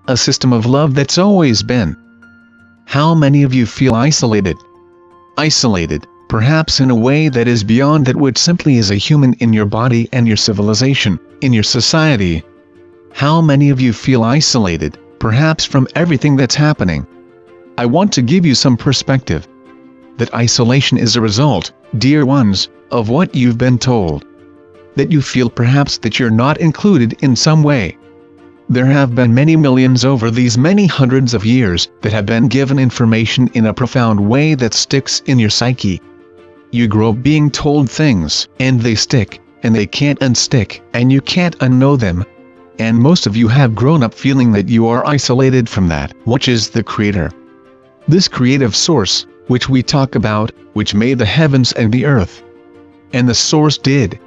a system of love that's always been. How many of you feel isolated? Isolated, perhaps in a way that is beyond that which simply is a human in your body and your civilization, in your society. How many of you feel isolated, perhaps from everything that's happening? I want to give you some perspective. That isolation is a result, dear ones, of what you've been told. That you feel perhaps that you're not included in some way. There have been many millions over these many hundreds of years that have been given information in a profound way that sticks in your psyche. You grow up being told things, and they stick, and they can't unstick, and you can't unknow them. And most of you have grown up feeling that you are isolated from that, which is the Creator. This creative source, which we talk about, which made the heavens and the earth. And the source did.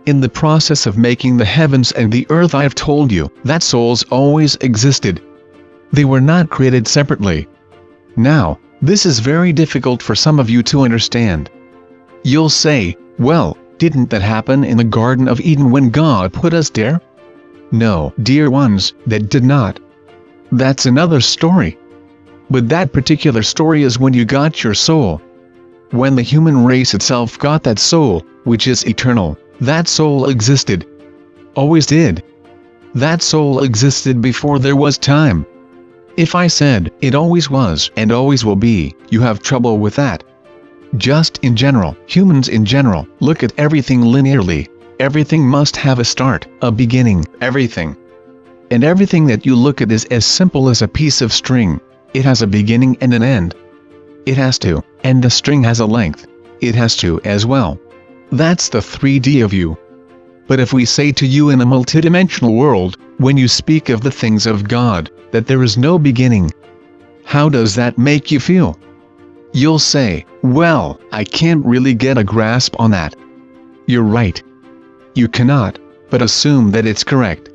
In the process of making the heavens and the earth, I have told you that souls always existed. They were not created separately. Now, this is very difficult for some of you to understand. You'll say, well, didn't that happen in the Garden of Eden when God put us there? No, dear ones, that did not. That's another story. But that particular story is when you got your soul. When the human race itself got that soul, which is eternal. That soul existed. Always did. That soul existed before there was time. If I said, it always was and always will be, you have trouble with that. Just in general, humans in general, look at everything linearly. Everything must have a start, a beginning, everything. And everything that you look at is as simple as a piece of string. It has a beginning and an end. It has to, and the string has a length. It has to as well. That's the 3D of you. But if we say to you in a multidimensional world, when you speak of the things of God, that there is no beginning, how does that make you feel? You'll say, well, I can't really get a grasp on that. You're right. You cannot, but assume that it's correct.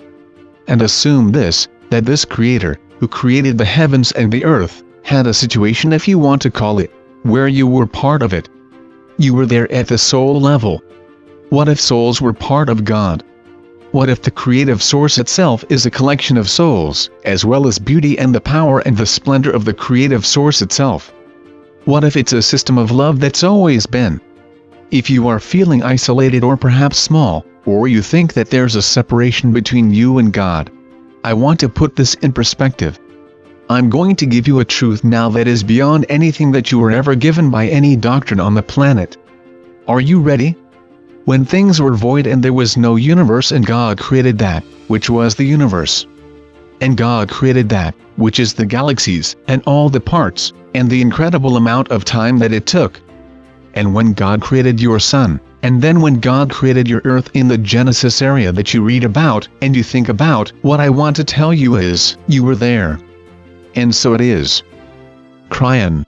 And assume this, that this Creator, who created the heavens and the earth, had a situation, if you want to call it, where you were part of it. You were there at the soul level. What if souls were part of God? What if the creative source itself is a collection of souls, as well as beauty and the power and the splendor of the creative source itself? What if it's a system of love that's always been? If you are feeling isolated or perhaps small, or you think that there's a separation between you and God, I want to put this in perspective. I'm going to give you a truth now that is beyond anything that you were ever given by any doctrine on the planet. Are you ready? When things were void and there was no universe, and God created that, which was the universe. And God created that, which is the galaxies, and all the parts, and the incredible amount of time that it took. And when God created your sun, and then when God created your earth in the Genesis area that you read about, and you think about, what I want to tell you is, you were there. And so it is. Kryon.